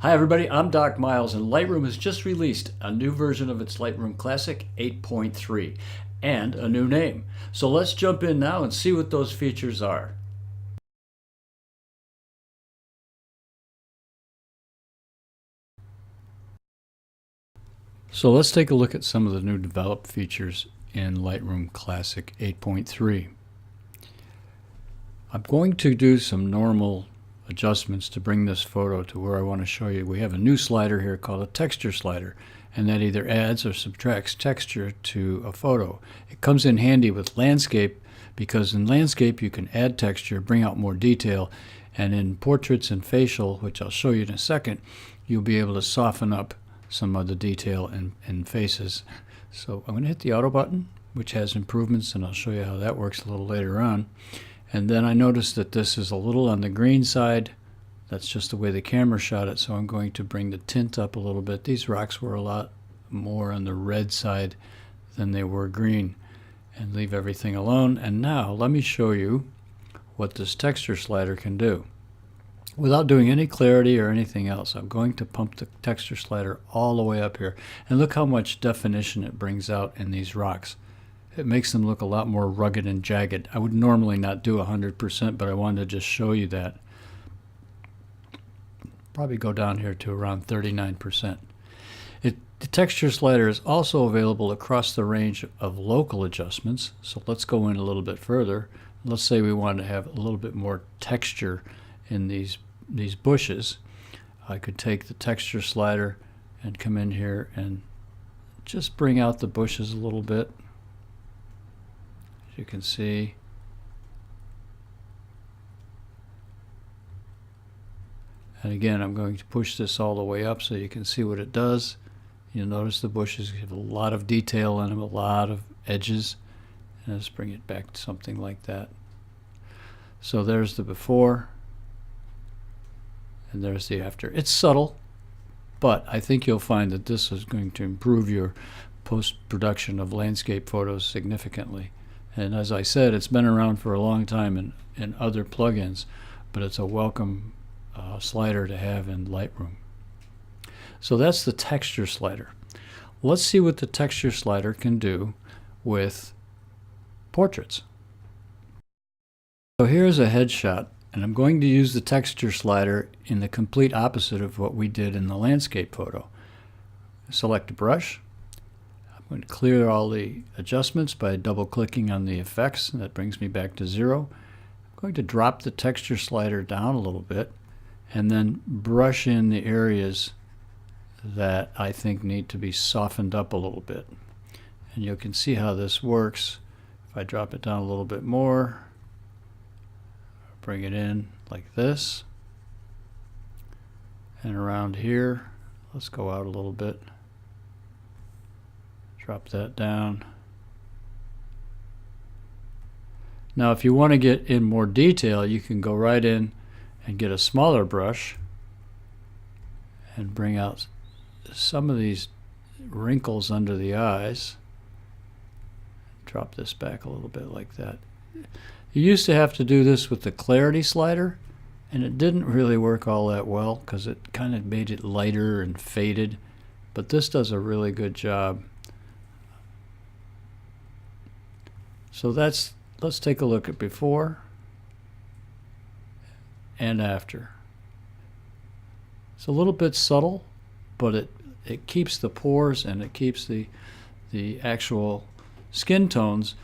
Hi everybody, I'm Doc Miles, and Lightroom has just released a new version of its Lightroom Classic 8.3 and a new name. So let's jump in now and see what those features are. So let's take a look at some of the new developed features in Lightroom Classic 8.3. I'm going to do some normal adjustments to bring this photo to where I want to show you. We have a new slider here called a texture slider, and that either adds or subtracts texture to a photo. It comes in handy with landscape because in landscape you can add texture, bring out more detail, and in portraits and facial, which I'll show you in a second, you'll be able to soften up some of the detail in faces. So I'm going to hit the auto button, which has improvements, and I'll show you how that works a little later on. And then I noticed that this is a little on the green side. That's just the way the camera shot it, so I'm going to bring the tint up a little bit. These rocks were a lot more on the red side than they were green, and leave everything alone. And now let me show you what this texture slider can do. Without doing any clarity or anything else, I'm going to pump the texture slider all the way up here. And look how much definition it brings out in these rocks. It makes them look a lot more rugged and jagged. I would normally not do 100%, but I wanted to just show you that. Probably go down here to around 39%. The texture slider is also available across the range of local adjustments. So let's go in a little bit further. Let's say we want to have a little bit more texture in these bushes. I could take the texture slider and come in here and just bring out the bushes a little bit. As you can see, and again I'm going to push this all the way up so you can see what it does. You'll notice the bushes have a lot of detail in them, a lot of edges, and let's bring it back to something like that. So there's the before and there's the after. It's subtle, but I think you'll find that this is going to improve your post-production of landscape photos significantly. And as I said, it's been around for a long time in other plugins, but it's a welcome slider to have in Lightroom. So that's the texture slider. Let's see what the texture slider can do with portraits. So here's a headshot, and I'm going to use the texture slider in the complete opposite of what we did in the landscape photo. Select a brush. I'm going to clear all the adjustments by double-clicking on the effects, and that brings me back to 0. I'm going to drop the texture slider down a little bit and then brush in the areas that I think need to be softened up a little bit. And you can see how this works. If I drop it down a little bit more, bring it in like this, and around here, let's go out a little bit. Drop that down. Now if you want to get in more detail, you can go right in and get a smaller brush and bring out some of these wrinkles under the eyes. Drop this back a little bit like that. You used to have to do this with the clarity slider, and it didn't really work all that well because it kind of made it lighter and faded, but this does a really good job. So let's take a look at before and after. It's a little bit subtle, but it keeps the pores and it keeps the actual skin tones,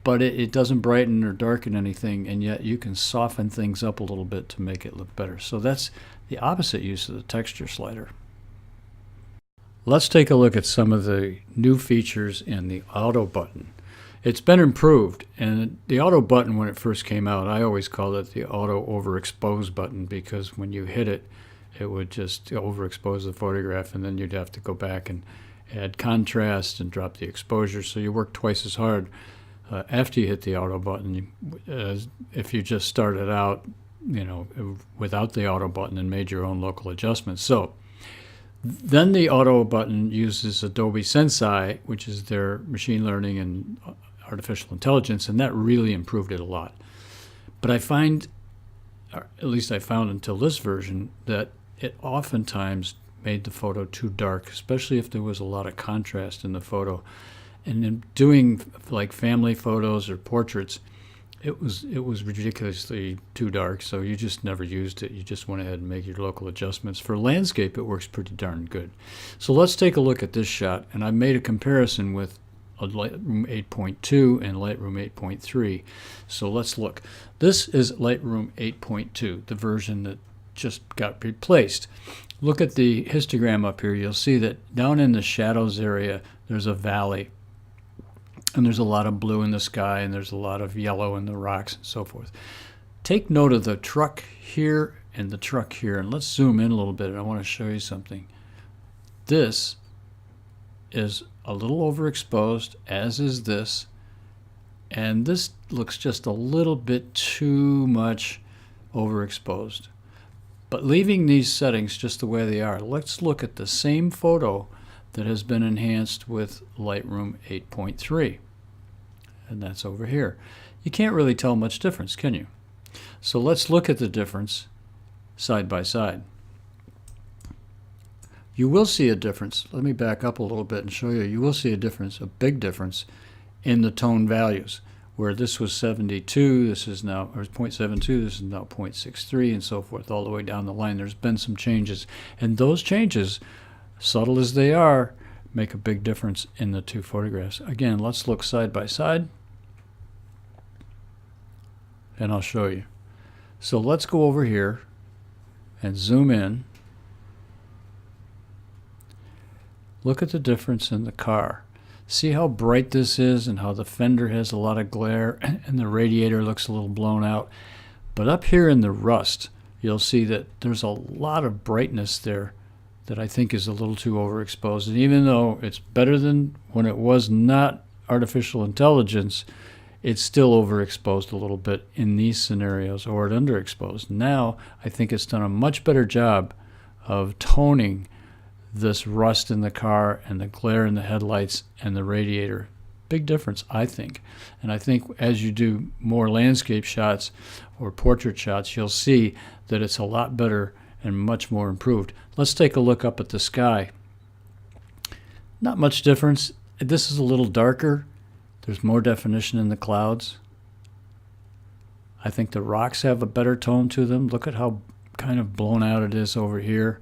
but it doesn't brighten or darken anything, and yet you can soften things up a little bit to make it look better. So that's the opposite use of the texture slider. Let's take a look at some of the new features in the auto button. It's been improved, and the auto button, when it first came out, I always called it the auto overexpose button, because when you hit it, it would just overexpose the photograph, and then you'd have to go back and add contrast and drop the exposure, so you work twice as hard after you hit the auto button if you just started out, without the auto button and made your own local adjustments. So then the auto button uses Adobe Sensei, which is their machine learning and artificial intelligence, and that really improved it a lot. But I find, or at least I found until this version, that it oftentimes made the photo too dark, especially if there was a lot of contrast in the photo. And in doing like family photos or portraits, it was ridiculously too dark, so you just never used it. You just went ahead and make your local adjustments. For landscape, it works pretty darn good. So let's take a look at this shot, and I've made a comparison with a Lightroom 8.2 and Lightroom 8.3. So let's look. This is Lightroom 8.2, the version that just got replaced. Look at the histogram up here. You'll see that down in the shadows area, there's a valley. And there's a lot of blue in the sky, and there's a lot of yellow in the rocks and so forth. Take note of the truck here and the truck here, and let's zoom in a little bit, and I want to show you something. This is a little overexposed, as is this, and this looks just a little bit too much overexposed. But leaving these settings just the way they are, let's look at the same photo that has been enhanced with Lightroom 8.3. And that's over here. You can't really tell much difference, can you? So let's look at the difference side by side. You will see a difference. Let me back up a little bit and show you. You will see a difference, a big difference, in the tone values. Where this was 72, this is now, or 0.72, this is now 0.63, and so forth, all the way down the line. There's been some changes. And those changes, subtle as they are, make a big difference in the two photographs. Again, let's look side by side, and I'll show you. So let's go over here and zoom in. Look at the difference in the car. See how bright this is and how the fender has a lot of glare and the radiator looks a little blown out. But up here in the rust, you'll see that there's a lot of brightness there that I think is a little too overexposed. And even though it's better than when it was not artificial intelligence, it's still overexposed a little bit in these scenarios, or underexposed. Now, I think it's done a much better job of toning this rust in the car and the glare in the headlights and the radiator. Big difference, I think. And I think as you do more landscape shots or portrait shots, you'll see that it's a lot better and much more improved. Let's take a look up at the sky. Not much difference. This is a little darker. There's more definition in the clouds. I think the rocks have a better tone to them. Look at how kind of blown out it is over here.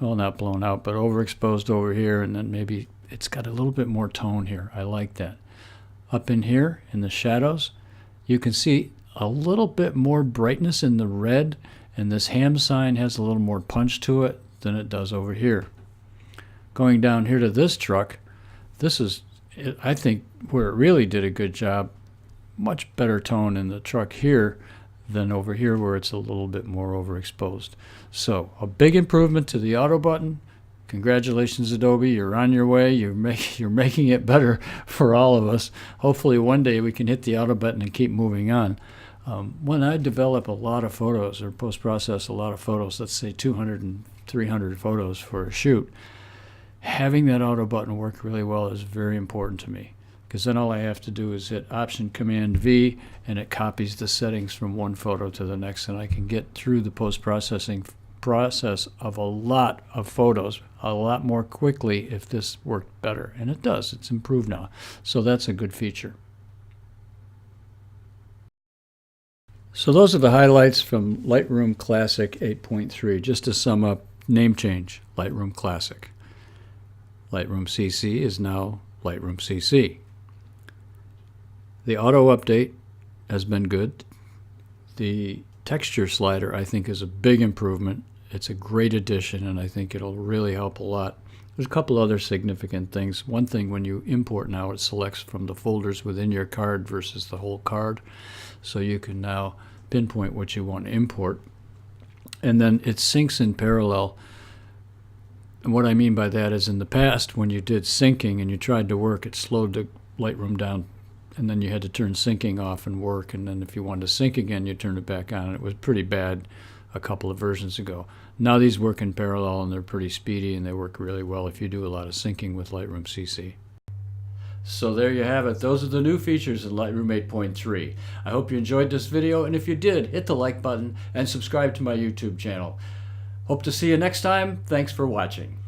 Well, not blown out, but overexposed over here, and then maybe it's got a little bit more tone here. I like that. Up in here, in the shadows, you can see a little bit more brightness in the red, and this ham sign has a little more punch to it than it does over here. Going down here to this truck, this is, I think, where it really did a good job. Much better tone in the truck here than over here where it's a little bit more overexposed. So a big improvement to the auto button. Congratulations, Adobe. You're on your way. You're making it better for all of us. Hopefully one day we can hit the auto button and keep moving on. When I develop a lot of photos or post-process a lot of photos, let's say 200 and 300 photos for a shoot, having that auto button work really well is very important to me, because then all I have to do is hit Option Command V and it copies the settings from one photo to the next, and I can get through the post-processing process of a lot of photos a lot more quickly if this worked better. And it does. It's improved now. So that's a good feature. So those are the highlights from Lightroom Classic 8.3. Just to sum up, name change, Lightroom Classic. Lightroom CC is now Lightroom CC. The auto update has been good. The texture slider, I think, is a big improvement. It's a great addition, and I think it'll really help a lot. There's a couple other significant things. One thing, when you import now, it selects from the folders within your card versus the whole card. So you can now pinpoint what you want to import. And then it syncs in parallel. And what I mean by that is, in the past, when you did syncing and you tried to work, it slowed the Lightroom down, and then you had to turn syncing off and work, and then if you wanted to sync again, you turned it back on, and it was pretty bad a couple of versions ago. Now these work in parallel, and they're pretty speedy, and they work really well if you do a lot of syncing with Lightroom CC. So there you have it. Those are the new features in Lightroom 8.3. I hope you enjoyed this video, and if you did, hit the like button and subscribe to my YouTube channel. Hope to see you next time. Thanks for watching.